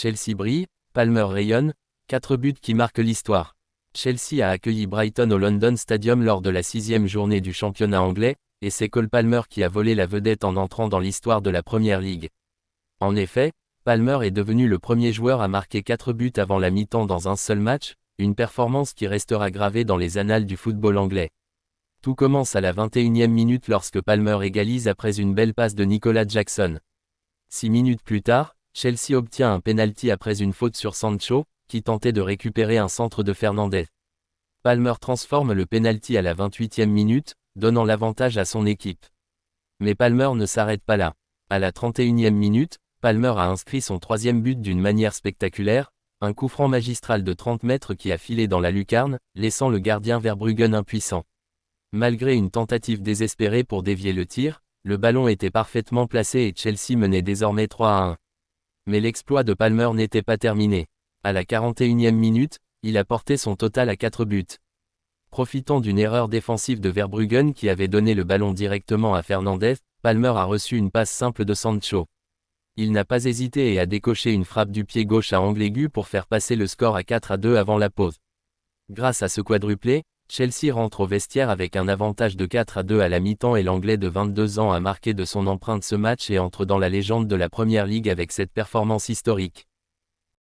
Chelsea brille, Palmer rayonne, 4 buts qui marquent l'histoire. Chelsea a accueilli Brighton au London Stadium lors de la 6e journée du championnat anglais, et c'est Cole Palmer qui a volé la vedette en entrant dans l'histoire de la Premier League. En effet, Palmer est devenu le premier joueur à marquer 4 buts avant la mi-temps dans un seul match, une performance qui restera gravée dans les annales du football anglais. Tout commence à la 21e minute lorsque Palmer égalise après une belle passe de Nicolas Jackson. 6 minutes plus tard, Chelsea obtient un pénalty après une faute sur Sancho, qui tentait de récupérer un centre de Fernandes. Palmer transforme le pénalty à la 28e minute, donnant l'avantage à son équipe. Mais Palmer ne s'arrête pas là. À la 31e minute, Palmer a inscrit son 3e but d'une manière spectaculaire, un coup franc magistral de 30 mètres qui a filé dans la lucarne, laissant le gardien Verbruggen impuissant. Malgré une tentative désespérée pour dévier le tir, le ballon était parfaitement placé et Chelsea menait désormais 3-1. Mais l'exploit de Palmer n'était pas terminé. À la 41e minute, il a porté son total à 4 buts. Profitant d'une erreur défensive de Verbruggen qui avait donné le ballon directement à Fernandes, Palmer a reçu une passe simple de Sancho. Il n'a pas hésité et a décoché une frappe du pied gauche à angle aigu pour faire passer le score à 4-2 avant la pause. Grâce à ce quadruplé, Chelsea rentre au vestiaire avec un avantage de 4-2 à la mi-temps et l'Anglais de 22 ans a marqué de son empreinte ce match et entre dans la légende de la Premier League avec cette performance historique.